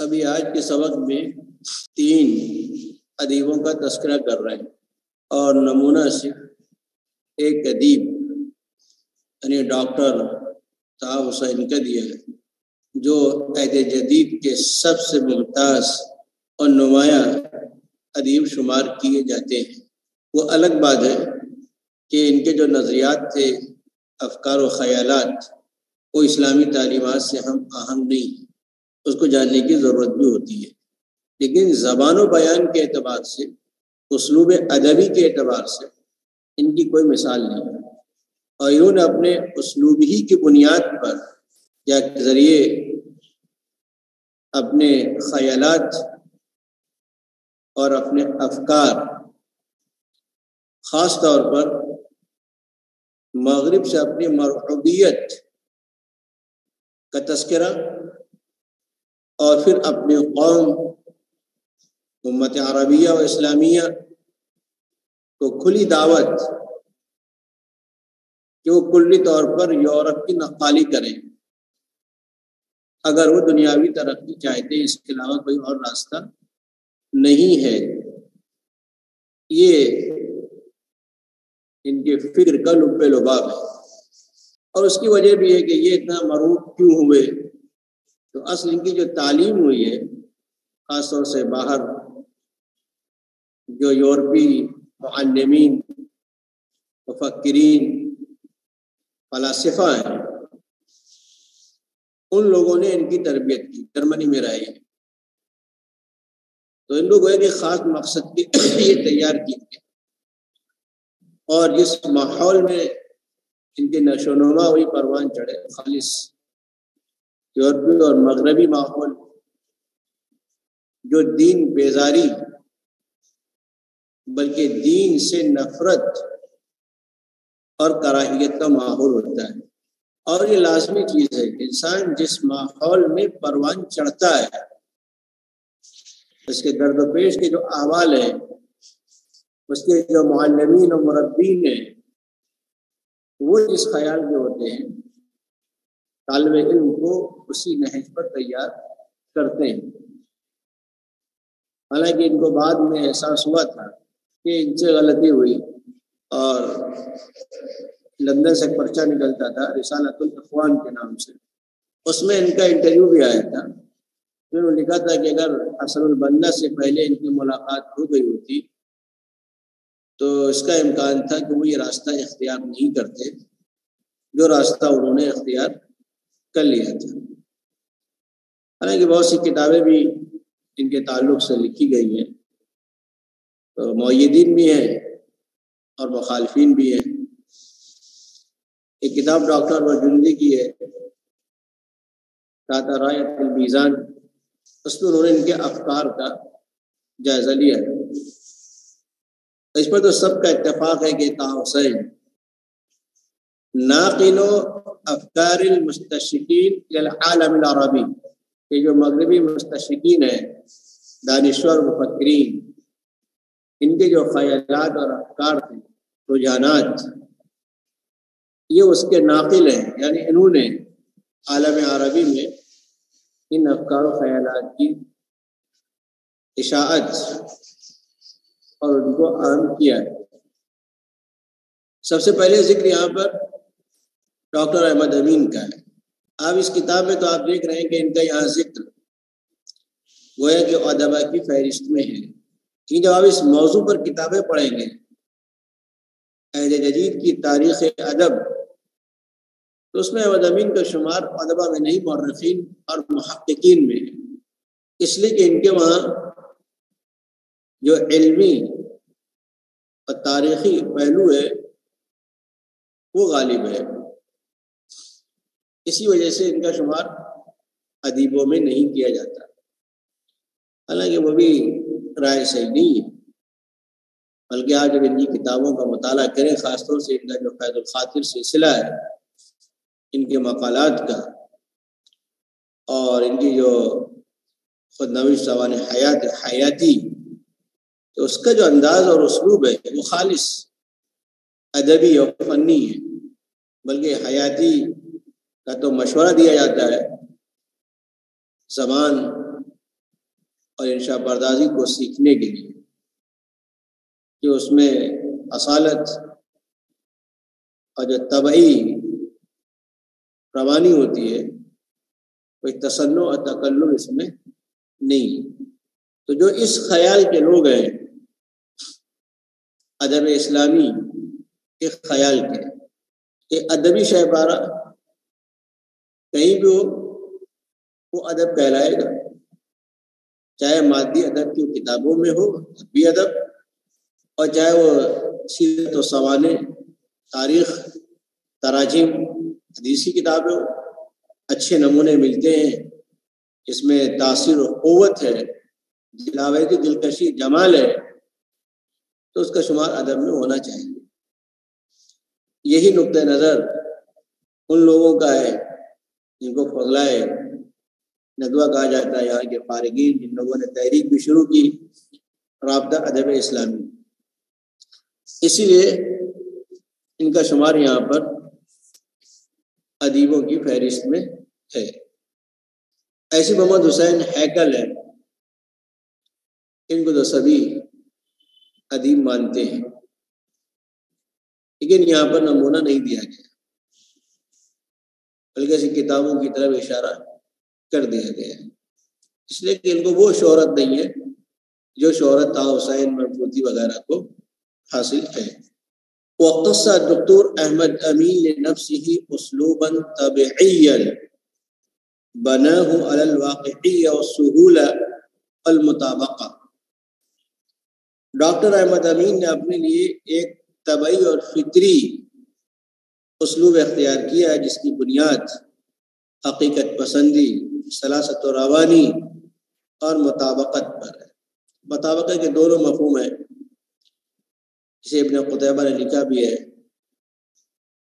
ابھی آج کے سبق میں 3 ادیبوں کا تذکرہ کر رہے ہیں، اور نمونہ صرف ایک ادیب یعنی ڈاکٹر طه حسین کا دیا ہے، جو عہد جدید کے سب سے ممتاز اور نمایاں ادیب شمار کیے جاتے ہیں۔ وہ الگ بات ہے کہ ان کے جو نظریات تھے، افکار و خیالات، وہ اسلامی تعلیمات سے ہم آہنگ نہیں ہیں، اس کو جاننے کی ضرورت بھی ہوتی ہے، لیکن زبان و بیان کے اعتبار سے، اسلوب ادبی کے اعتبار سے ان کی کوئی مثال نہیں ہے، اور انہوں نے اپنے اسلوب ہی کی بنیاد پر یا ذریعے اپنے خیالات اور اپنے افکار، خاص طور پر مغرب سے اپنی مرحوبیت کا تذکرہ، اور پھر اپنی قوم امت عربیہ و اسلامیہ کو کھلی دعوت کہ وہ کلی طور پر یورپ کی نقالی کریں اگر وہ دنیاوی ترقی چاہتے ہیں، اس کے علاوہ کوئی اور راستہ نہیں ہے۔ یہ ان کے فکر کا لب لباب ہے، اور اس کی وجہ بھی ہے کہ یہ اتنا مرعوب کیوں ہوئے، تو اصل ان کی جو تعلیم ہوئی ہے، خاص طور سے باہر جو یورپی معلمین، مفکرین، فلاسفہ ہیں، ان لوگوں نے ان کی تربیت کی، جرمنی میں رہے ہیں، تو ان لوگوں نے خاص مقصد کے یہ تیار کی تھی، اور جس ماحول میں ان کے نشو و نما ہوئی، پروان چڑھے، خالص یورپی اور مغربی ماحول، جو دین بیزاری بلکہ دین سے نفرت اور کراہیت کا ماحول ہوتا ہے۔ اور یہ لازمی چیز ہے کہ انسان جس ماحول میں پروان چڑھتا ہے، اس کے درد و پیش کے جو احوال ہیں، اس کے جو معلمین و مربین ہیں، وہ جس خیال کے ہوتے ہیں، طالب علم کو اسی نہج پر تیار کرتے ہیں۔ حالانکہ ان کو بعد میں احساس ہوا تھا کہ ان سے غلطی ہوئی، اور لندن سے پرچہ نکلتا تھا رسالۃ الاخوان کے نام سے، اس میں ان کا انٹرویو بھی آیا تھا۔ انہوں نے لکھا تھا کہ اگر حسن البنا سے پہلے ان کی ملاقات ہو گئی ہوتی تو اس کا امکان تھا کہ وہ یہ راستہ اختیار نہیں کرتے جو راستہ انہوں نے اختیار کر لیا تھا۔ حالانکہ بہت سی کتابیں بھی ان کے تعلق سے لکھی گئی ہیں، تو مؤیدین بھی ہیں اور مخالفین بھی ہیں۔ ایک کتاب ڈاکٹر وجندی کی ہے، تحت رایۃ المیزان، اس میں انہوں نے ان کے افکار کا جائزہ لیا ہے۔ اس پر تو سب کا اتفاق ہے کہ طه حسین ناقل افکار المستشرقین الى العالم العربی، کہ جو مغربی مستشرقین ہیں، دانشور مفکرین، ان کے جو خیالات اور افکار تھے، رجحانات، یہ اس کے ناقل ہیں، یعنی انہوں نے عالم عربی میں ان افکار و خیالات کی اشاعت اور ان کو عام کیا ہے۔ سب سے پہلے ذکر یہاں پر ڈاکٹر احمد امین کا ہے۔ آپ اس کتاب میں تو آپ دیکھ رہے ہیں کہ ان کا یہاں ذکر گویا کہ ادبا کی فہرست میں ہے، کہ جب آپ اس موضوع پر کتابیں پڑھیں گے، عہد جدید کی تاریخ ادب، تو اس میں احمد امین کا شمار ادبا میں نہیں، مورخین اور محققین میں ہے، اس لیے کہ ان کے وہاں جو علمی اور تاریخی پہلو ہے وہ غالب ہے، اسی وجہ سے ان کا شمار ادیبوں میں نہیں کیا جاتا۔ حالانکہ وہ بھی رائے صحیح نہیں ہے، بلکہ آج جب ان کی کتابوں کا مطالعہ کریں، خاص طور سے ان کا جو فیض الخاطر سلسلہ ہے، ان کے مقالات کا، اور ان کی جو خود نویس سوانح حیاتی، تو اس کا جو انداز اور اسلوب ہے وہ خالص ادبی اور فنی ہے، بلکہ حیاتی کا تو مشورہ دیا جاتا ہے، زبان اور انشاء پردازی کو سیکھنے کے لیے کہ اس میں اصالت اور جو طبعی روانی ہوتی ہے کوئی تصنع اور تکلف اس میں نہیں. تو جو اس خیال کے لوگ ہیں ادب اسلامی کے خیال کے کہ ادبی شہپارہ کہیں بھی ہو وہ ادب کہلائے گا، چاہے مادی ادب کی کتابوں میں ہو ادبی ادب، اور چاہے وہ سیرت و سوانح، تاریخ، تراجم، حدیثی کتابیں ہو، اچھے نمونے ملتے ہیں، اس میں تاثیر و قوت ہے، تلاوتی دلکشی، جمال ہے، تو اس کا شمار ادب میں ہونا چاہیے. یہی نقطۂ نظر ان لوگوں کا ہے جن کو فضلائے ندوہ کہا جاتا ہے، یہاں کے فارغین جن لوگوں نے تحریک بھی شروع کی رابطہ ادب اسلامی. اسی لیے ان کا شمار یہاں پر ادیبوں کی فہرست میں ہے. ایسی محمد حسین ہیکل ہے، ان کو تو سبھی ادیب مانتے ہیں، لیکن یہاں پر نمونہ نہیں دیا گیا بلکہ ایسی کتابوں کی طرف اشارہ کر دیا گیا ہے، اس لیے کہ ان کو وہ شہرت نہیں ہے جو شہرت طه حسین مربوطی وغیرہ کو حاصل ہے. وقتص دکتور احمد امین لنفسه اسلوبا طبيعيا بناه على الواقعية والسهولة والمطابقة. ڈاکٹر احمد امین نے اپنے لیے ایک طبعی اور فطری اسلوب اختیار کیا ہے جس کی بنیاد حقیقت پسندی، سلاست و روانی اور مطابقت پر ہے. مطابقت کے دونوں مفہوم ہیں، جسے ابن قتیبہ نے لکھا بھی ہے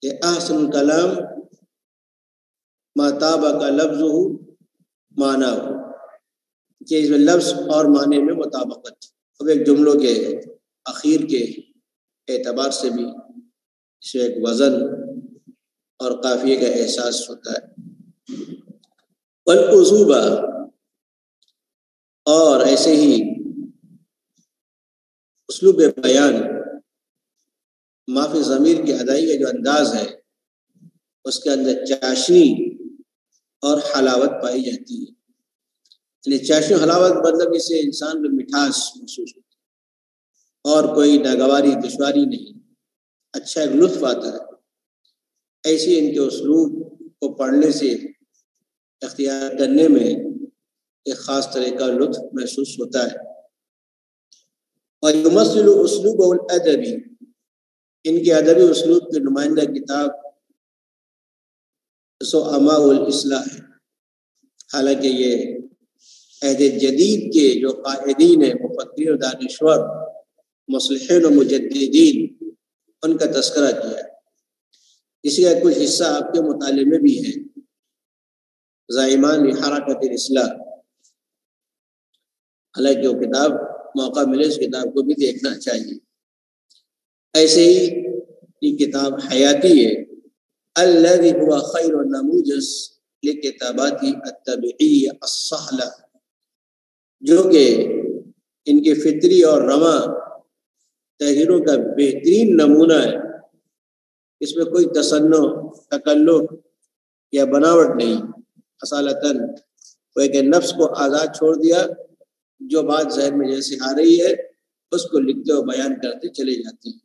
کہ احسن الکلام ما طابق لفظہ معنیٰ، کہ اس میں لفظ اور معنی میں مطابقت. اب ایک جملوں کے اخیر کے اعتبار سے بھی اس میں ایک وزن اور قافیے کا احساس ہوتا ہے. والعذوبہ، اور ایسے ہی اسلوب بیان معافی ضمیر کی ادائی کا جو انداز ہے اس کے اندر چاشنی اور حلاوت پائی جاتی ہے. یعنی چاشنی حلاوت مطلب اسے انسان کو مٹھاس محسوس ہوتی ہے اور کوئی ناگواری دشواری نہیں، اچھا ایک لطف آتا ہے. ایسی ان کے اسلوب کو پڑھنے سے اختیار کرنے میں ایک خاص طرح کا لطف محسوس ہوتا ہے. اور یمثل اسلوب الادبی، ان کے ادبی اسلوب کی نمائندہ کتاب سو اماء الاصلاح ہے. حالانکہ یہ عہد جدید کے جو قائدین ہیں، مفکرین و دانشور، مصلحین و مجددین، ان کا تذکرہ کیا ہے. اسی کا کچھ حصہ آپ کے مطالعے میں بھی ہے. زائمان حرکت الاصلاح، حالانکہ وہ کتاب موقع ملے اس کتاب کو بھی دیکھنا چاہیے. ایسے ہی یہ کتاب حیاتی ہے، الذی هو خیر نموذج لکتابات الطبیعیہ السہلہ، جو کہ ان کے فطری اور رواں تحریروں کا بہترین نمونہ ہے. اس میں کوئی تصنع، تکلف یا بناوٹ نہیں، اصالتاً وہ ایک نفس کو آزاد چھوڑ دیا، جو بات ذہن میں جیسے آ رہی ہے اس کو لکھتے و بیان کرتے چلے جاتے ہیں.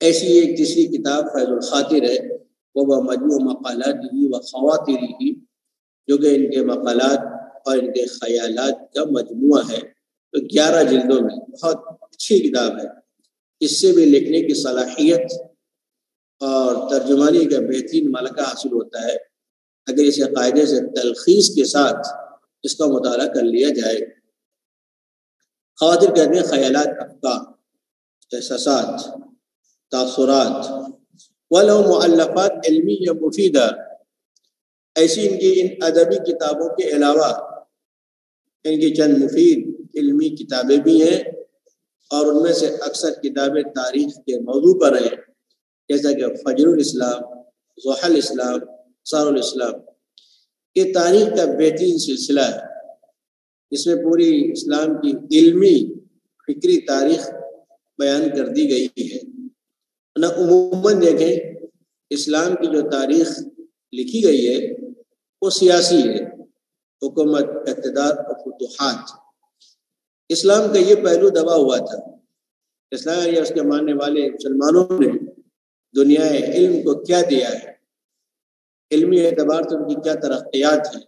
ایسی ایک تیسری کتاب فیض الخاطر ہے، وہ مجموع مقالات ہی و خواتر ہی، جو کہ ان کے مقالات اور ان کے خیالات کا مجموعہ ہے. تو 11 جلدوں میں بہت اچھی کتاب ہے. اس سے بھی لکھنے کی صلاحیت اور ترجمانی کا بہترین ملکہ حاصل ہوتا ہے اگر اسے قاعدے سے تلخیص کے ساتھ اس کا مطالعہ کر لیا جائے. خواتر کہتے ہیں خیالات، افکار، احساسات، تاثرات، ولو مؤلفات علمی یا مفیدہ. ایسی ان کی ان ادبی کتابوں کے علاوہ ان کی چند مفید علمی کتابیں بھی ہیں، اور ان میں سے اکثر کتابیں تاریخ کے موضوع پر ہیں، جیسا کہ فجر الاسلام، ضحی الاسلام، سار الاسلام. یہ تاریخ کا بہترین سلسلہ ہے. اس میں پوری اسلام کی علمی فکری تاریخ بیان کر دی گئی ہے۔ عموماً دیکھیں اسلام کی جو تاریخ لکھی گئی ہے وہ سیاسی ہے، حکومت، اقتدار اور فتوحات۔ اسلام کا یہ پہلو دبا ہوا تھا۔ اسلام یا اس کے ماننے والے مسلمانوں نے دنیا علم کو کیا دیا ہے، علمی اعتبار سے ان کی کیا ترقیات ہیں،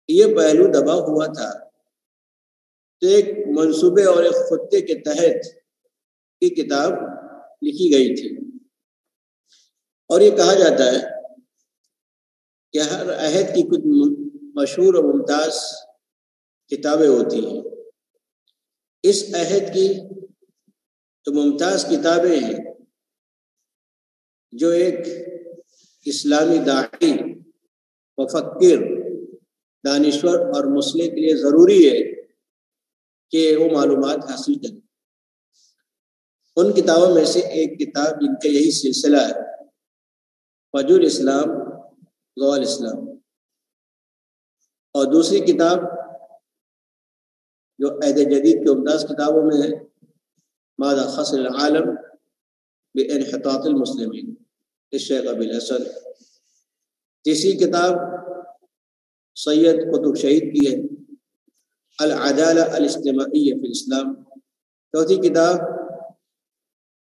یہ پہلو دبا ہوا تھا۔ تو ایک منصوبے اور ایک خطے کے تحت یہ کتاب لکھی گئی تھی، اور یہ کہا جاتا ہے کہ ہر عہد کی کچھ مشہور و ممتاز کتابیں ہوتی ہیں۔ اس عہد کی جو ممتاز کتابیں ہیں، جو ایک اسلامی داعی، مفکر، دانشور اور مصلح کے لیے ضروری ہے کہ وہ معلومات حاصل کریں، ان کتابوں میں سے ایک کتاب جن کا یہی سلسلہ ہے، فجر الاسلام ضوء الاسلام، اور دوسری کتاب جو عہد جدید کے ممتاز کتابوں میں ہے، ماذا خسر العالم بانحطاط المسلمین، شیخ ابی الحسن۔ تیسری کتاب سید قطب شہید کی ہے، العدالہ الاجتماعیہ فی الاسلام۔ چوتھی کتاب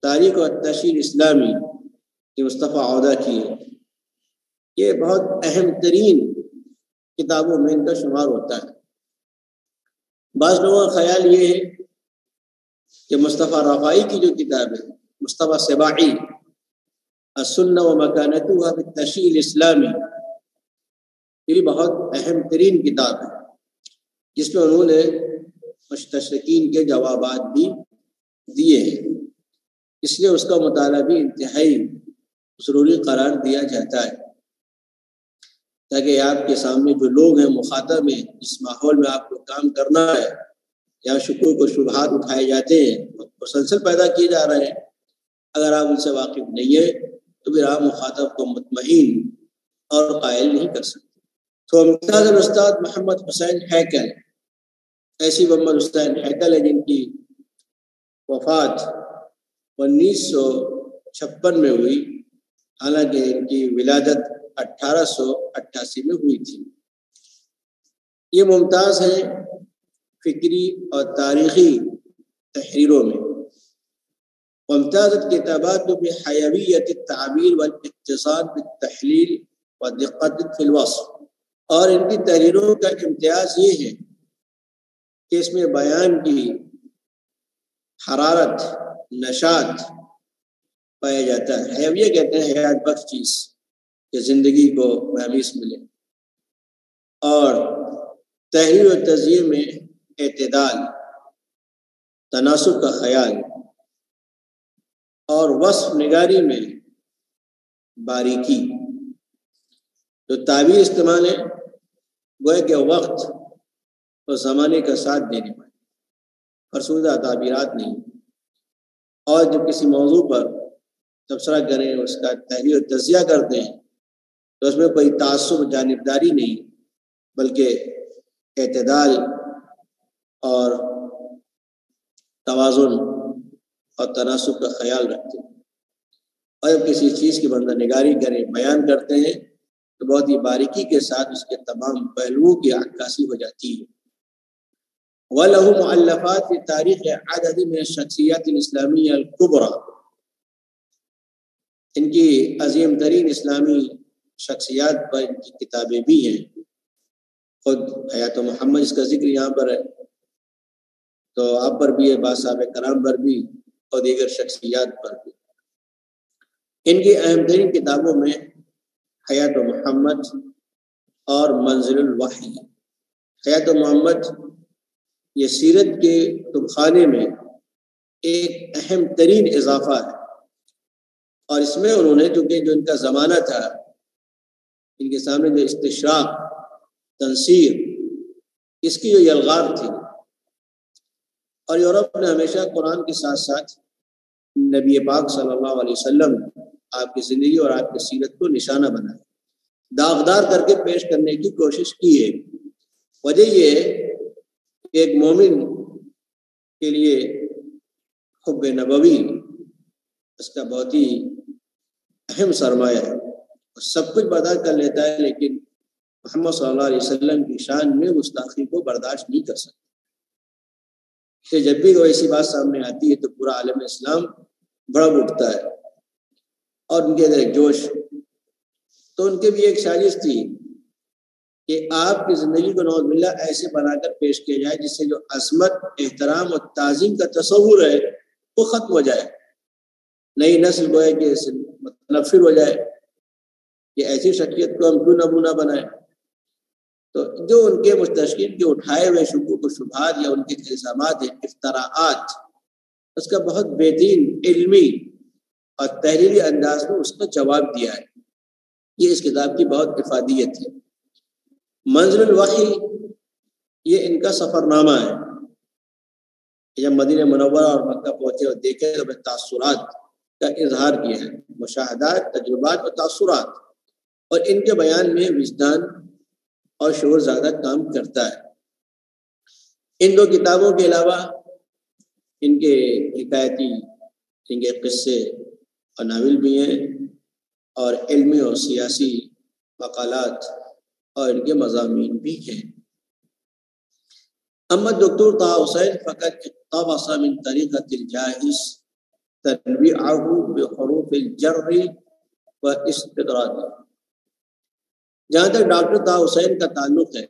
تاریخ و تشریح اسلامی یہ مصطفیٰ عودہ کی ہے۔ یہ بہت اہم ترین کتابوں میں ان کا شمار ہوتا ہے۔ بعض لوگوں کا خیال یہ ہے کہ مصطفیٰ رفاعی کی جو کتاب ہے، مصطفیٰ سباعی السنہ و مکانتها فی التشریح الاسلامی، یہ بہت اہم ترین کتاب ہے، جس میں انہوں نے مستشرقین کے جوابات بھی دیے ہیں۔ اس لیے اس کا مطالعہ بھی انتہائی ضروری قرار دیا جاتا ہے، تاکہ آپ کے سامنے جو لوگ ہیں، مخاطب ہیں، اس ماحول میں آپ کو کام کرنا ہے، یا شکوک و شبہات اٹھائے جاتے ہیں، مسلسل پیدا کیے جا رہے ہیں، اگر آپ ان سے واقف نہیں ہیں تو پھر آپ مخاطب کو مطمئن اور قائل نہیں کر سکتے۔ تو ممتاز الاستاذ محمد حسین ہیکل، ایسی محمد حسین ہیکل ہے جن کی وفات 1956 میں ہوئی، حالانکہ ان کی ولادت 1888 میں ہوئی تھی۔ یہ ممتاز ہیں فکری اور تاریخی تحریروں میں، وامتازت کتابات بحیویت التعبیر والاتصال بالتحلیل ودقت فی الوصف، اور ان کی تحریروں کا امتیاز یہ ہے کہ اس میں بیان کی حرارت، نشاط پایا جاتا ہے۔ حیویہ کہتے ہیں حیات بخش چیز، کہ زندگی کو محمیث ملے، اور تحریر و تزیین میں اعتدال، تناسب کا خیال، اور وصف نگاری میں باریکی۔ جو تعبیر استعمال ہے گویا کہ وقت اور زمانے کا ساتھ دینے والے، فرسودہ تعبیرات نہیں، اور جب کسی موضوع پر تبصرہ کریں، اس کا تحریر و تجزیہ کرتے ہیں، تو اس میں کوئی تعصب جانبداری نہیں، بلکہ اعتدال اور توازن اور تناسب کا خیال رکھتے ہیں، اور جب کسی چیز کی بندہ نگاری کریں، بیان کرتے ہیں، تو بہت ہی باریکی کے ساتھ اس کے تمام پہلوؤں کی عکاسی ہو جاتی ہے۔ وَلَهُ مُؤَلَّفَاتِ فِي تَارِيخِ عَدَدٍ مِنَ الشَّخْصِيَّاتِ الْإِسْلَامِيَّةِ الْكُبْرَى، ان کی عظیم ترین اسلامی شخصیات پر ان کی کتابیں بھی ہیں۔ خود حیات محمد اس کا ذکر یہاں پر ہے، تو آپ پر بھی ہے، بعض صحابہ کرام پر بھی، اور دیگر شخصیات پر بھی۔ ان کی اہم ترین کتابوں میں حیات محمد اور منزل الوحی۔ حیات محمد یہ سیرت کے کتب میں ایک اہم ترین اضافہ ہے، اور اس میں انہوں نے، چونکہ جو ان کا زمانہ تھا، ان کے سامنے جو استشراق، تنصیر، اس کی جو یلغار تھی، اور یورپ نے ہمیشہ قرآن کے ساتھ ساتھ نبی پاک صلی اللہ علیہ وسلم، آپ کی زندگی اور آپ کی سیرت کو نشانہ بنایا، داغدار کر کے پیش کرنے کی کوشش کی ہے۔ وجہ یہ ہے ایک مومن کے لیے حب نبوی اس کا بہت ہی اہم سرمایہ ہے، سب کچھ برداشت کر لیتا ہے لیکن محمد صلی اللہ علیہ وسلم کی شان میں گستاخی کو برداشت نہیں کر سکتا۔ کہ جب بھی کوئی ایسی بات سامنے آتی ہے تو پورا عالم اسلام بڑھ اٹھتا ہے اور ان کے اندر ایک جوش۔ تو ان کے بھی ایک سازش تھی کہ آپ کی زندگی کو نعوذ باللہ ایسے بنا کر پیش کیا جائے جس سے جو عظمت، احترام اور تعظیم کا تصور ہے وہ ختم ہو جائے، نئی نسل کو ہے کہ متنفر ہو جائے کہ ایسی شخصیت کو ہم کیوں نمونہ بنائیں۔ تو جو ان کے مستشرقین کے اٹھائے ہوئے شکوک و شبہات یا ان کے الزامات ہیں، افتراءات، اس کا بہت بہترین علمی اور تحریری انداز میں اس کا جواب دیا ہے۔ یہ اس کتاب کی بہت افادیت ہے۔ منزل الوحی یہ ان کا سفر نامہ ہے۔ جب مدینہ منورہ اور مکہ پہنچے اور دیکھے تو اپنے تاثرات کا اظہار کیا ہے، مشاہدات، تجربات اور تاثرات، اور ان کے بیان میں وجدان اور شعور زیادہ کام کرتا ہے۔ ان دو کتابوں کے علاوہ ان کے حکایتی، ان کے قصے اور ناول بھی ہیں، اور علمی اور سیاسی مقالات اور ان کے مضامین بھی ہیں۔ اما دکتور طه حسین فقط اقتبس من طریقة الجاهز تنویعه بحروف الجر واستدراج۔ جہاں تک ڈاکٹر طه حسین کا تعلق ہے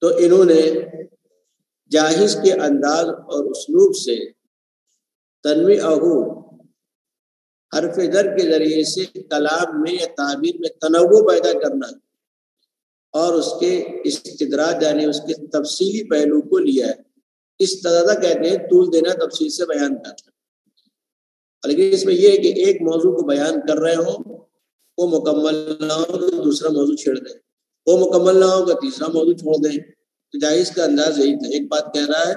تو انہوں نے جاہز کے انداز اور اسلوب سے تنویعه، حرف جر کے ذریعے سے کلام میں یا تعبیر میں تنوع پیدا کرنا اور اس کے استدراج یعنی اس کے تفصیلی پہلو کو لیا ہے۔ استدراج کہتے ہیں طول دینا، تفصیل سے بیان کرنا۔ لیکن اس میں یہ ہے کہ ایک موضوع کو بیان کر رہے ہوں، وہ مکمل نہ ہو تو دوسرا موضوع چھیڑ دیں، وہ مکمل نہ ہو تو تیسرا موضوع چھوڑ دیں۔ تو جاہز کا انداز یہی تھا، ایک بات کہہ رہا ہے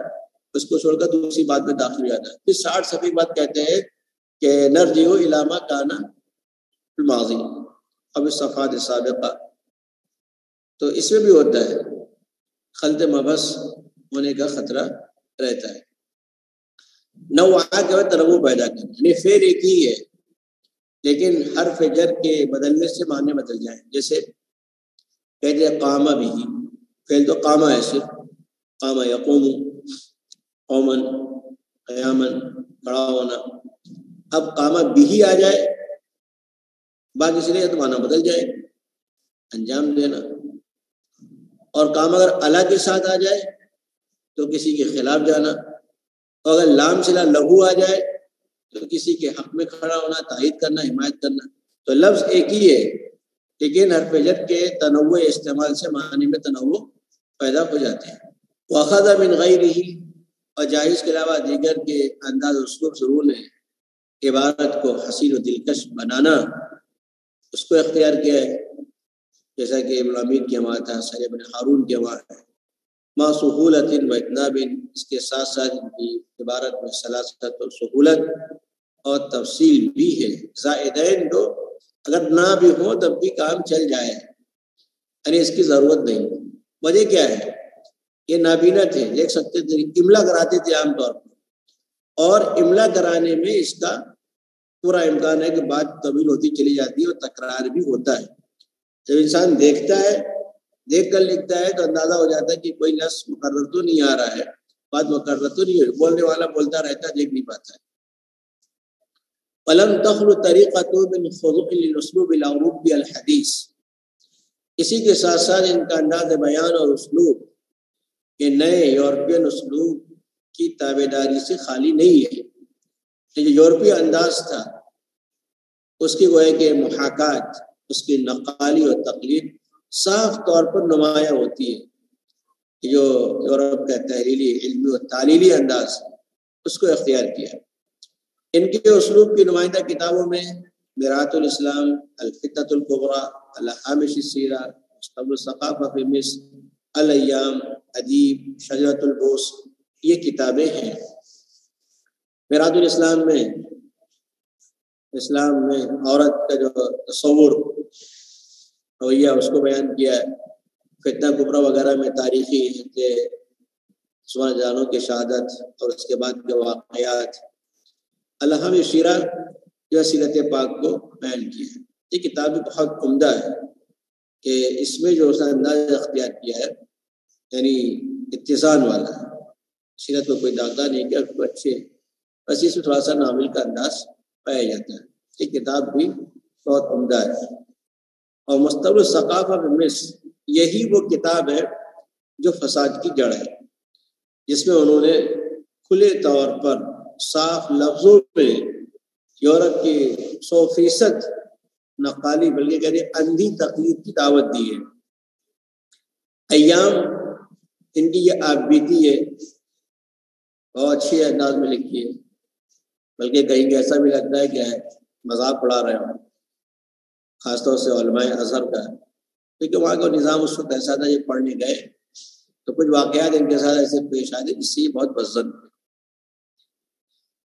اس کو چھوڑ کر دوسری بات میں داخل ہو جاتا ہے۔ پھر 60 صفحے بعد کہتے ہیں کہ نرجع الی ما کان الماضی اب الصفحات السابقہ۔ تو اس میں بھی ہوتا ہے خلط مبحث ہونے کا خطرہ رہتا ہے۔ نوعہ کے بعد تنوع پیدا کرنا، یعنی فعل ایک ہی ہے لیکن حرف جر کے بدلنے سے معنی بدل جائیں۔ جیسے کہتے ہیں قام بھی، فعل تو قام ہے، صرف قام یقوم، قومن، قیامن، کھڑا ہونا۔ اب قام بھی آ جائے باقی سے تو معنی بدل جائے، انجام دینا۔ اور کام اگر اللہ کے ساتھ آ جائے تو کسی کے خلاف جانا، اور اگر لام صلہ لہو آ جائے تو کسی کے حق میں کھڑا ہونا، تائید کرنا، حمایت کرنا۔ تو لفظ ایک ہی ہے لیکن حرف جر کے تنوع استعمال سے معنی میں تنوع پیدا ہو جاتے ہیں۔ وَأَخَذَ مِنْ غَيْرِهِ، اور جائز کے علاوہ دیگر کے انداز اسلوب ضرور نے عبارت کو حسین و دلکش بنانا اس کو اختیار کیا ہے، جیسا کہ ابن امیر کی حمایت ہے، سعید بن ہارون کی حمایت ہے۔ ما سہولت و اتناب، اس کے ساتھ ساتھ ان کی عبارت میں سلاست اور سہولت اور تفصیل بھی ہے۔ زائدین دو اگر نہ بھی ہو تب بھی کام چل جائے، یعنی اس کی ضرورت نہیں۔ وجہ کیا ہے؟ یہ نابینا تھے، دیکھ سکتے تھے، املا کراتے تھے عام طور پر، اور املا کرانے میں اس کا پورا امکان ہے کہ بات طویل ہوتی چلی جاتی ہے اور تکرار بھی ہوتا ہے۔ جب انسان دیکھتا ہے، دیکھ کر لکھتا ہے تو اندازہ ہو جاتا ہے کہ کوئی لفظ مقرر تو نہیں آ رہا ہے، بات مقرر تو نہیں ہے، بولنے والا بولتا رہتا ہے، دیکھ نہیں پاتا ہے۔ فَلَمْ تَخْلُ طَرِيقَةٌ مِنْ خُضُوعٍ لِلْأُسْلُوبِ الْعُرُوبِّ الْحَدِيثِ، اسی کے ساتھ ساتھ ان کا انداز بیان اور اسلوب یہ نئے یورپین اسلوب کی تابع داری سے خالی نہیں ہے۔ یہ جو یورپی انداز تھا اس کی گویا کہ محاکات، اس کی نقالی اور تقلید صاف طور پر نمایاں ہوتی ہے۔ جو یورپ کا تحریری، علمی اور تعلیلی انداز اس کو اختیار کیا۔ ان کے اسلوب کی نمائندہ کتابوں میں میراث الاسلام، الفتنۃ الکبریٰ، الہامش السیرہ، مستقبل الثقافہ فی مصر، الایام، ادیب، شجرۃ البوس، یہ کتابیں ہیں۔ میراث الاسلام میں اسلام میں عورت کا جو تصور رویہ اس کو بیان کیا ہے۔ فتنہ کبریٰ وغیرہ میں تاریخی عثمان جانوں کی شہادت اور اس کے بعد کے واقعات، الہم سیرہ جو سیرت پاک کو بیان کیا ہے۔ یہ کتاب بھی بہت عمدہ ہے کہ اس میں جو اس نے انداز اختیار کیا ہے یعنی اتزان والا ہے، سیرت میں کوئی داغا نہیں کیا، اچھے بس اس میں تھوڑا سا ناول کا انداز پایا جاتا ہے۔ یہ کتاب بھی بہت عمدہ ہے۔ اور مستقبل ثقافہ مصر، یہی وہ کتاب ہے جو فساد کی جڑ ہے، جس میں انہوں نے کھلے طور پر صاف لفظوں میں یورپ کی 100% نقالی بلکہ کہتے ہیں اندھی تقلید کی دعوت دی ہے۔ ایام ان کی یہ آپ بیتی ہے بہت اچھے انداز میں لکھی ہے، بلکہ کہیں ایسا بھی لگتا ہے کہ مذاق اڑا رہے ہوں، خاص طور سے علماء ازہر کا، کیونکہ وہاں کا نظام اس وقت ایسا تھا، یہ پڑھنے گئے تو کچھ واقعات ان کے ساتھ ایسے پیش آئے جس سے یہ بہت بزن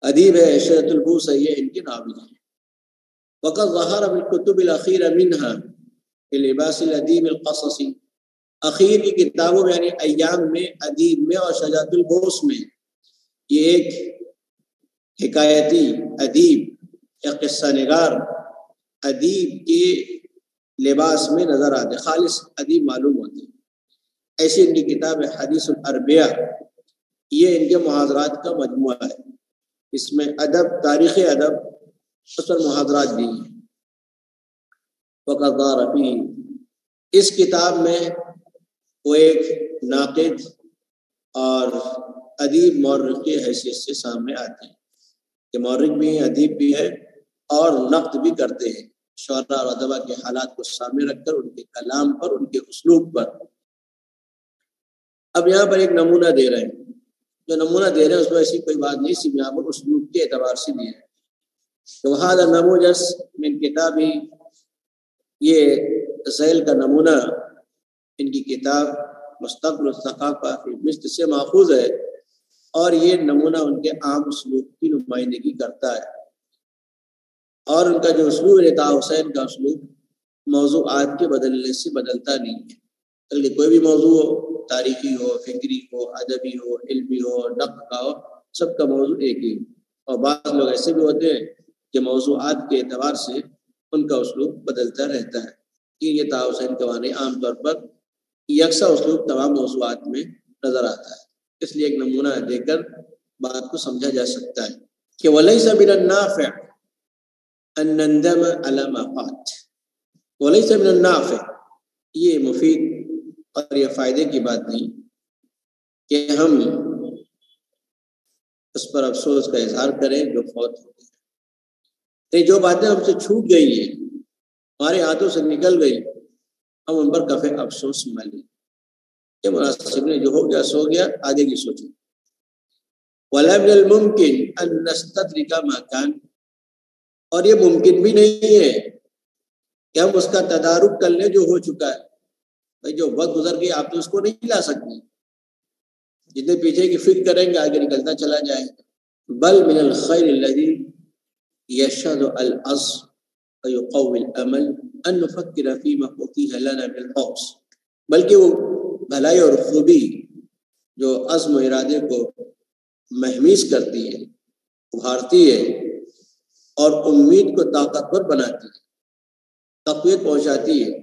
ادیب ہے۔ عشرت البوس ہے، یہ ان کی ناول ہے۔ وقت ظہر بالکتب الاخیر منہا فی لباس الادیب القصصی، اخیر کی کتابوں میں یعنی ایام میں، ادیب میں اور شجاعت البوس میں یہ ایک حکایتی ادیب یا قصہ نگار ادیب کے لباس میں نظر آتے، خالص ادیب معلوم ہوتے۔ ایسی ان کی کتاب حدیث الاربعہ، یہ ان کے محاضرات کا مجموعہ ہے، اس میں ادب، تاریخ ادب، اس پر محاضرات دی ہیں۔ وقت رفیع، اس کتاب میں وہ ایک ناقد اور ادیب مورخ کی حیثیت سے سامنے آتے ہیں کہ مورخ بھی ہیں، ادیب بھی ہے اور نقد بھی کرتے ہیں شعراء اور ادبا کے حالات کو سامنے رکھ کر، ان کے کلام پر، ان کے اسلوب پر۔ اب یہاں پر ایک نمونہ دے رہے ہیں، جو نمونہ دے رہے ہیں اس میں ایسی کوئی بات نہیں، صرف یہاں پر اسلوب کے اعتبار سے دیا ہے۔ تو هذا نموذج من کتابی، یہ ذیل کا نمونہ ان کی کتاب مستقبل الثقافہ فی مصر سے ماخوذ ہے، اور یہ نمونہ ان کے عام اسلوب کی نمائندگی کرتا ہے۔ اور ان کا جو اسلوب ہے، طه حسین کا اسلوب موضوعات کے بدلنے سے بدلتا نہیں ہے، بلکہ کوئی بھی موضوع ہو، تاریخی ہو، فکری ہو، ادبی ہو، علمی ہو، نقد کا ہو، سب کا موضوع ایک ہی۔ اور بعض لوگ ایسے بھی ہوتے ہیں کہ موضوعات کے اعتبار سے ان کا اسلوب بدلتا رہتا ہے، کہ یہ طه حسین کا معنی عام طور پر یکساں اسلوب تمام موضوعات میں نظر آتا ہے۔ اس لیے ایک نمونہ دے کر بات کو سمجھا جا سکتا ہے کہ وَلَيْسَ مِنَ النَّافِعِ أَن نَّنْدَمَ عَلَى مَا فَاتَ، وَلَيْسَ مِنَ النَّافِعِ، یہ مفید اور یہ فائدے کی بات نہیں کہ ہم اس پر افسوس کا اظہار کریں جو فوت ہو گئے۔ جو باتیں ہم سے چھوٹ گئی ہیں، ہمارے ہاتھوں سے نکل گئی، ہم ان پر کفِ افسوس ملیں، یہ مناسب نہیں، جو ہو گیا سو گیا، آگے کی سوچیں۔ وَلَا مِنَ الْمُمْكِنِ أَن نَّسْتَدْرِكَ مَا كَانَ، اور یہ ممکن بھی نہیں ہے کہ ہم اس کا تدارک کر لیں جو ہو چکا ہے۔ بھائی جو وقت گزر گئی آپ تو اس کو نہیں لا سکتے، جتنے پیچھے کی فکر کریں گے آگے نکلتا چلا جائے گا۔ بل من الخیر الذی یشهد العزم ویقوی الامل ان نفکر فیما اعطی لنا بالحوص، بلکہ وہ بھلائی اور خوبی جو عزم و ارادے کو مہمیز کرتی ہے، ابھارتی ہے اور امید کو طاقتور بناتی ہے، تقویت پہنچاتی ہے،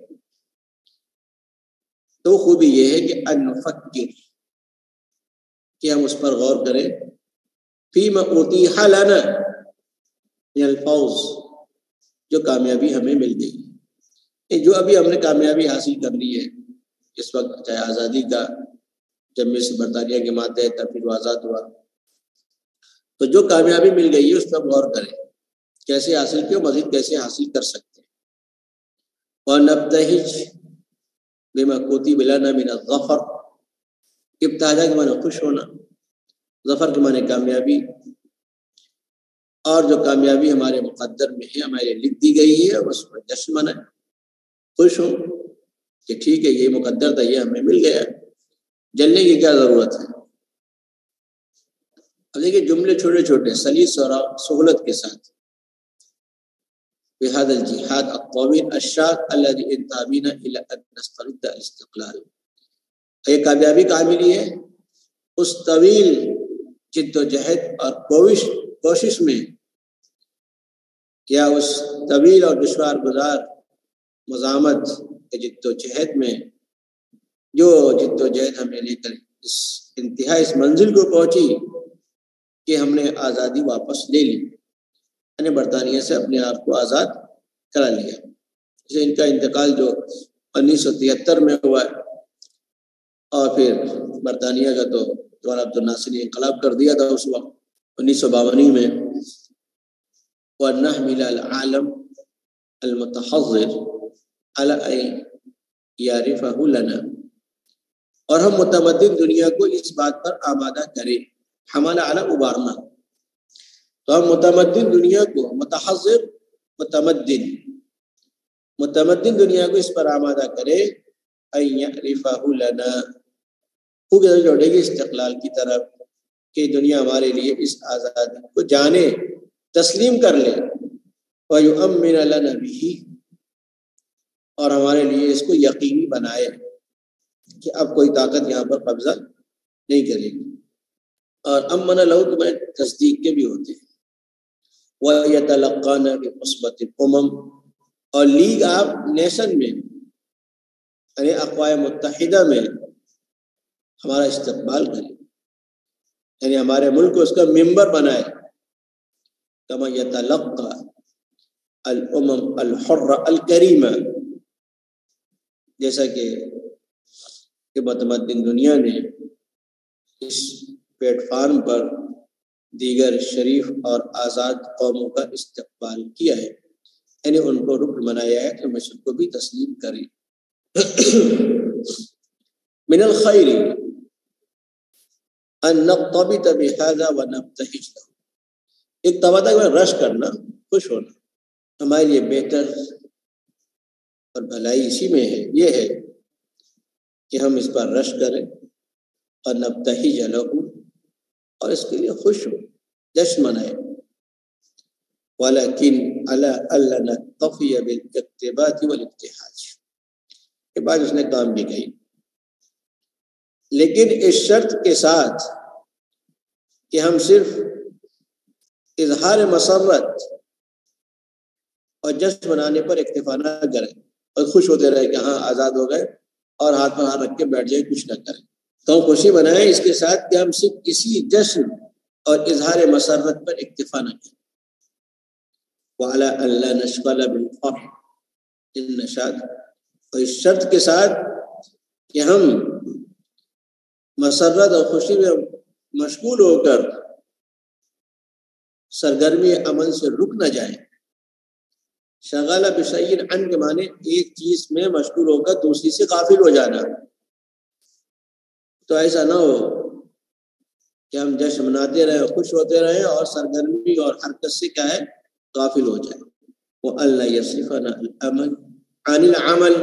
تو خوبی یہ ہے کہ ان نفکر، کہ ہم اس پر غور کریں، فیما اعطیہ لنا من الفوز، جو کامیابی ہمیں مل گئی، جو ابھی ہم نے کامیابی حاصل کر لی ہے اس وقت، چاہے آزادی کا، جب مصر برطانیہ کے ماتحت تھا پھر وہ آزاد ہوا، تو جو کامیابی مل گئی ہے اس پر غور کریں، کیسے حاصل کی، مزید کیسے حاصل کر سکتے ہیں۔ وَنَبْتَهِجْ بِمَا كُتِبَ لَنَا مِنَ الظَّفَرِ، ابتہاجہ کے معنی خوش ہونا، ظفر کے معنی کامیابی، اور جو کامیابی ہمارے مقدر میں ہے، ہمارے لکھ دی گئی ہے، اس پر جشن منائیں، خوش ہوں کہ ٹھیک ہے یہ مقدر تھا، یہ ہمیں مل گیا، جلنے کی کیا ضرورت ہے۔ اب دیکھیے جملے چھوٹے چھوٹے سلیس اور سہولت کے ساتھ، بهذا الجهاد الطويل الشاق الذي انتهى بنا الى ان نسترد الاستقلال، یہ کامیابی کہاں ملی ہے؟ اس طویل جد و جہد اور کوشش میں یا اس طویل اور دشوار گزار مزاحمت کے جد و جہد میں جو جد و جہد ہمیں لے کر اس انتہا اس منزل کو پہنچی کہ ہم نے آزادی واپس لے لی، یعنی برطانیہ سے اپنے آپ کو آزاد کرا لیا۔ جسے ان کا انتقال جو 1973 میں ہوا ہے، اور پھر برطانیہ کا تو جوان عبد الناصر نے انقلاب کر دیا تھا اس وقت 1952 میں۔ وَنَحْمِلَ الْعَالَمَ الْمُتَحَضِّرَ عَلَىٰ أَن يَعْرِفَهُ لَنَا، اور ہم متمدن دنیا کو اس بات پر آمادہ کریں، حمل علی ابارنا، تو ہم متمدن دنیا کو، متحضر متمدن دنیا کو اس پر آمادہ کرے، ان یعرفہ لنا، خوب لوٹے گی استقلال کی طرف کہ دنیا ہمارے لیے اس آزادی کو جانے، تسلیم کر لے، ویؤمن لنا بھی، اور ہمارے لیے اس کو یقینی بنائے کہ اب کوئی طاقت یہاں پر قبضہ نہیں کرے گی۔ اور امن لو میں تصدیق کے بھی ہوتے ہیں، وَيَتَلَقَّانَ بِمُثْبَتِ الْأُمَمِ، اور لیگ آف نیشن میں یعنی اقوام متحدہ میں ہمارا استقبال کرے، یعنی ہمارے ملک کو اس کا ممبر بنائے، كَمَا يَتَلَقَّى الْأُمَمْ الْحُرَّ الْكَرِيمَ، جیسا کہ متمدن دنیا نے اس پلیٹ فارم پر دیگر شریف اور آزاد قوموں کا استقبال کیا ہے، یعنی ان کو رکن بنایا ہے کہ مشرق کو بھی تسلیم کریں۔ من الخیر ان نقتبط بهذا ونبتهج له، ایک تبادلہ میں رش کرنا، خوش ہونا ہمارے لیے بہتر اور بھلائی اسی میں ہے، یہ ہے کہ ہم اس پر رش کریں اور نبتهج له، اور اس کے لیے خوش ہو، جشن منائے۔ ولیکن علی الا نکتفی بالاقتباس والابتهاج، کے بعد اس نے کام بھی کہی، لیکن اس شرط کے ساتھ کہ ہم صرف اظہار مسرت اور جشن منانے پر اکتفا نہ کریں اور خوش ہوتے رہے کہ ہاں آزاد ہو گئے اور ہاتھ پر ہاتھ رکھ کے بیٹھ جائیں، کچھ نہ کریں۔ تو ہم خوشی منائیں اس کے ساتھ کہ ہم صرف کسی جشن اور اظہار مسرت پر اکتفا نہ کریں۔ وعلی اللہ نشغل بالفرح النشاط، اور اس شرط کے ساتھ کہ ہم مسرت اور خوشی میں مشغول ہو کر سرگرمی عمل سے رک نہ جائیں۔ شغل بشیء عن کے معنی ایک چیز میں مشغول ہو کر دوسری سے غافل ہو جانا، تو ایسا نہ ہو کہ ہم جشن مناتے رہیں، خوش ہوتے رہیں اور سرگرمی اور حرکت سے کیا ہے غافل ہو جائیں۔ وَأَلَّا يَصْرِفَنَا الْأَمَلَ عَنِ الْعَمَلِ،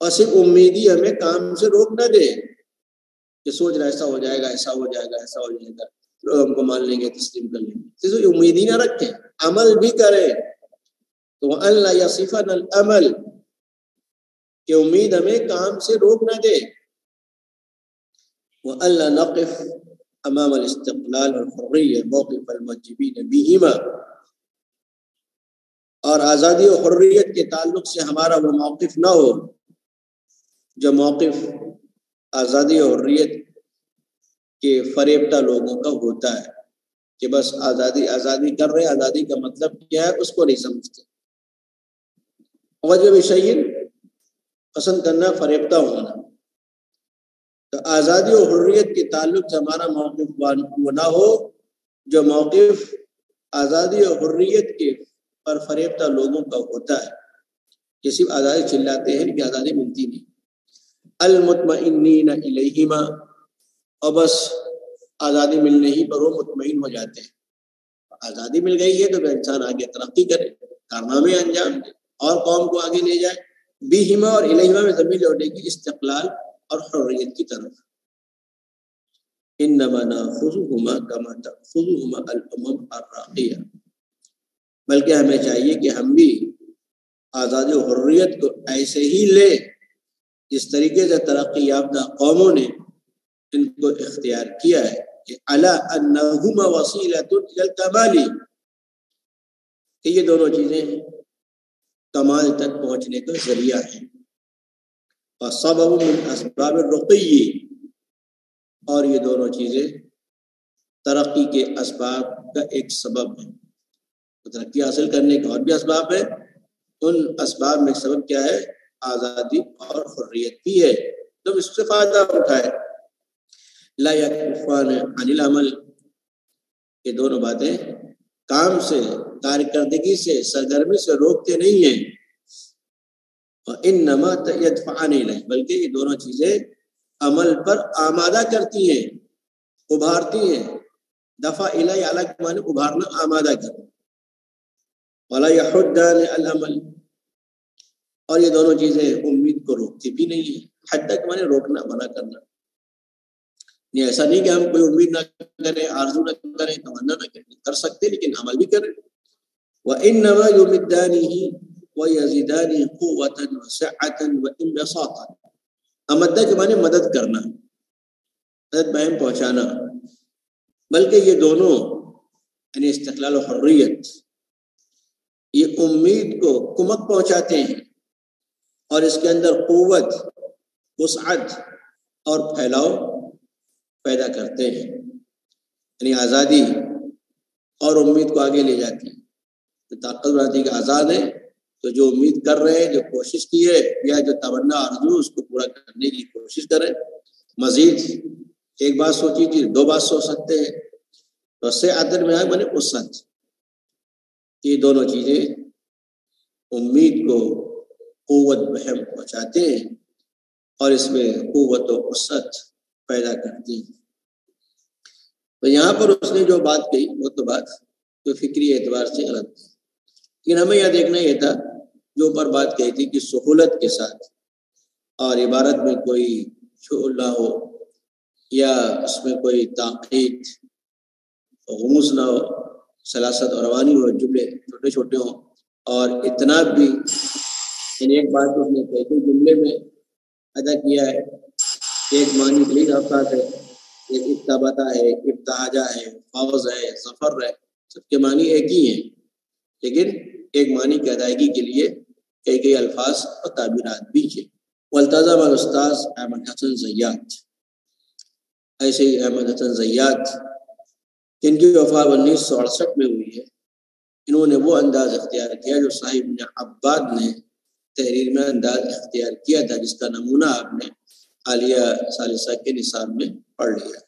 اور صرف امیدی ہمیں کام سے روک نہ دے کہ سوچ رہا ایسا ہو جائے گا، ایسا ہو جائے گا، ایسا ہو جائے گا، لوگ ہم کو مان لیں گے، تسلیم کر لیں گے، صرف امید ہی نہ رکھیں، عمل بھی کریں۔ تو وَأَلَّا يَصْرِفَنَا الْأَمَلَ، کہ امید ہمیں کام سے روک نہ دے۔ وَأَلَّا نَقِفْ امام الاستقلال والحریہ موقف الموجبین بہما، اور آزادی و حریت کے تعلق سے ہمارا وہ موقف نہ ہو جو موقف آزادی و حریت کے فریبتہ لوگوں کا ہوتا ہے کہ بس آزادی آزادی کر رہے، آزادی کا مطلب کیا ہے اس کو نہیں سمجھتے۔ وجب شیء پسند کرنا، فریبتہ ہونا، تو آزادی و حریت کے تعلق سے ہمارا موقف وہ نہ ہو جو موقف آزادی و حریت کے پر فریبتہ لوگوں کا ہوتا ہے کہ صرف آزادی چلاتے ہیں کہ آزادی ملتی نہیں۔ المطمئنین الیہما، اور بس آزادی ملنے ہی پر وہ مطمئن ہو جاتے ہیں۔ آزادی مل گئی ہے تو پھر انسان آگے ترقی کرے، کارنامے انجام دے اور قوم کو آگے لے جائے۔ بہما اور الیہما میں ضمیر لوٹے گی استقلال اور حریت کی طرف۔ انما ناخذہما کما تاخذہما الامم الراقیہ، بلکہ ہمیں چاہیے کہ ہم بھی آزادی و حریت کو ایسے ہی لیں جس طریقے سے ترقی یافتہ قوموں نے ان کو اختیار کیا ہے کہ الا انہما وسیلۃ الی الکمال، کہ یہ دونوں چیزیں کمال تک پہنچنے کا ذریعہ ہیں، وسبب من اسباب الرقی، اور یہ دونوں چیزیں ترقی کے اسباب کا ایک سبب ہے۔ ترقی حاصل کرنے کے اور بھی اسباب ہیں، ان اسباب میں سبب کیا ہے؟ آزادی اور حریت بھی ہے، تو اس سے فائدہ اٹھائے۔ لا یکفان عن العمل، یہ دونوں باتیں کام سے، کارکردگی سے، سرگرمی سے روکتے نہیں ہیں، انما یدفعان الیہ، بلکہ یہ دونوں چیزیں عمل پر آمادہ کرتی ہیں، ابھارتی ہیں۔ دفع الیہ الگ معنی ابھارنا، آمادہ کرنا۔ ولا یحدان العمل، اور یہ دونوں چیزیں امید کو روکتی بھی نہیں ہیں۔ حد تک معنی روکنا، منع کرنا، یہ ایسا نہیں کہ ہم کوئی امید نہ کریں، آرزو نہ کریں، تمنا نہ کریں، کر سکتے لیکن عمل بھی کریں۔ وَإِنَّمَا يُمِدَّانِهِ وَيَزِدَانِهِ قُوَّةً وَسِعَةً وَإِنْبَسَاطًا، امدہ کے معنی مدد کرنا، مدد بہم پہنچانا، بلکہ یہ دونوں یعنی استقلال و حریت، یہ امید کو کمک پہنچاتے ہیں اور اس کے اندر قوت، وسعت اور پھیلاؤ پیدا کرتے ہیں، یعنی آزادی اور امید کو آگے لے جاتی ہے۔ تو طاقت بناتی کہ آزاد ہے تو جو امید کر رہے ہیں، جو کوشش کی ہے یا جو تمنا آرزو اس کو پورا کرنے کی کوشش کریں۔ مزید ایک بات سوچی تھی، دو بات سوچ سکتے ہیں۔ تو سے عدل میں آئے بنے وسعت، یہ دونوں چیزیں امید کو قوت بہم پہنچاتے ہیں اور اس میں قوت و وسعت پیدا کرتے ہیں۔ تو یہاں پر اس نے جو بات کہی وہ تو بات تو فکری اعتبار سے غلط ہے، لیکن ہمیں یہاں دیکھنا یہ تھا جو اوپر بات کہی تھی کہ سہولت کے ساتھ اور عبارت میں کوئی شعور نہ ہو یا اس میں کوئی تاقید غموس نہ ہو، سلاست اور روانی ہو، جملے چھوٹے چھوٹے ہوں اور اتناب بھی، یعنی ایک بات اس نے کہی تھی جملے میں ادا کیا ہے، ایک معنی بلیغ افراد ہے، ایک اتبتا ہے، ابتہاجہ ہے، فوز ہے، ظفر ہے، سب کے معنی ایک ہی ہیں، لیکن ایک معنی کی ادائیگی کے لیے کئی الفاظ اور تعبیرات بھی ہیں۔ والتزم الاستاذ احمد حسن زیات، ایسے ہی احمد حسن زیات جن کی وفات 1968 میں ہوئی ہے، انہوں نے وہ انداز اختیار کیا جو صاحب ابن عباد نے تحریر میں انداز اختیار کیا تھا، جس کا نمونہ آپ نے عالیہ ثالثہ کے نصاب میں پڑھ لیا۔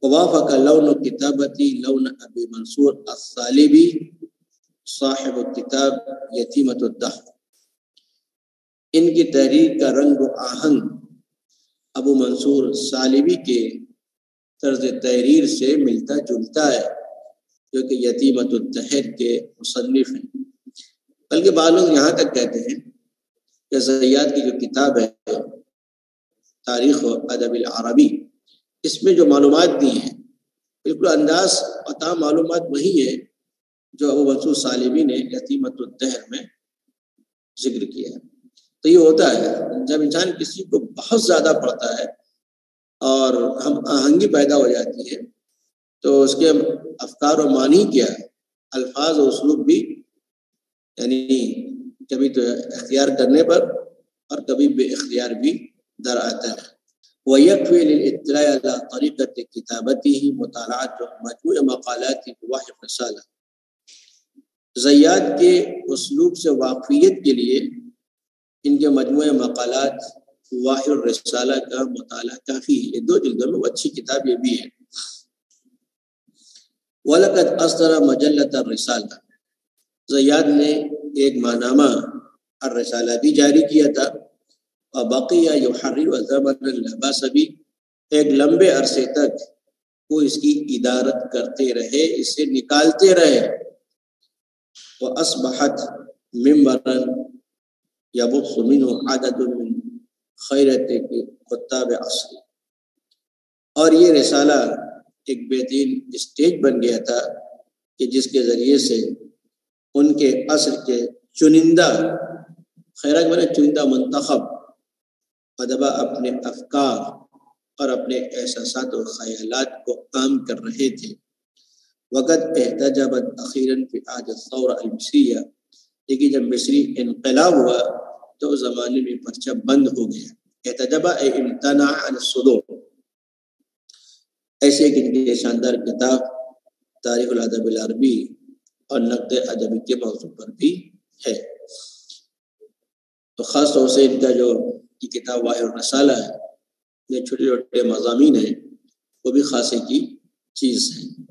ووافق لون کتابتی لون ابی منصور الثالبی صاحب الکتاب یتیمۃ الدہر، ان کی تحریر کا رنگ و آہنگ ابو منصور ثالبی کے طرز تحریر سے ملتا جلتا ہے، جو کہ یتیمۃ الدہر کے مصنف ہیں۔ بلکہ بعض لوگ یہاں تک کہتے ہیں کہ زیات کی جو کتاب ہے تاریخ و ادب العربی، اس میں جو معلومات دی ہیں بالکل انداز اور تمام معلومات وہی ہے جو ابو منصور ثالبی نے یتیمۃ الدہر میں ذکر کیا ہے۔ تو یہ ہوتا ہے جب انسان کسی کو بہت زیادہ پڑھتا ہے اور ہم آہنگی پیدا ہو جاتی ہے تو اس کے افکار و معنی کیا ہے، الفاظ و اسلوب بھی یعنی کبھی تو اختیار کرنے پر اور کبھی بے اختیار بھی در آتا ہے۔ وَيَكْفِي لِلْإِطِّلَاعِ عَلَىٰ طَرِيقَةِ كِتَابَتِهِ مُطَالَعَةُ مَجْمُوعِ مَقَالَاتِ بِوَاحِدِ الرِّسَالَةِ، زیات کے اسلوب سے واقفیت کے لیے ان کے مجموعہ مقالات واحد الرسالہ کا مطالعہ کافی ہے۔ یہ 2 جلدوں میں وہ اچھی کتاب یہ بھی ہے۔ وَلَقَدْ أَصْدَرَ مَجَلَّةَ الرِّسَالَةِ، زیات نے ایک ماہنامہ الرسالہ بھی جاری کیا تھا، اور بقیہ یحرر زمن اللباس بھی، ایک لمبے عرصے تک وہ اس کی ادارت کرتے رہے، اسے نکالتے رہے۔ وَأَصْبَحَتْ مِنبَرًا يَبُثُّ مِنْهُ عَدَدٌ مِنْ خَيْرَةِ كُتَّابِ عَصْرِ، اور یہ رسالہ ایک بہترین اسٹیج بن گیا تھا کہ جس کے ذریعے سے ان کے عصر کے چنندہ، خیرہ کے معنی چنندہ منتخب ادبا اپنے افکار اور اپنے احساسات اور خیالات کو عام کر رہے تھے۔ وقت احتجبت اخیراً فی عہد الثورہ المصریہ، لیکن جب مصری انقلاب ہوا تو اس زمانے میں پرچہ بند ہو گیا۔ احتجبہ اے امتناع عن الصدور، ایسے کہ ان کی شاندار کتاب تاریخ الادب العربی اور نقد ادبی کے موضوع پر بھی ہے۔ تو خاص طور سے ان کا جو یہ کتاب واحد الرسالہ ہے، یہ چھوٹے چھوٹے مضامین ہیں، وہ بھی خاصے کی چیز ہے۔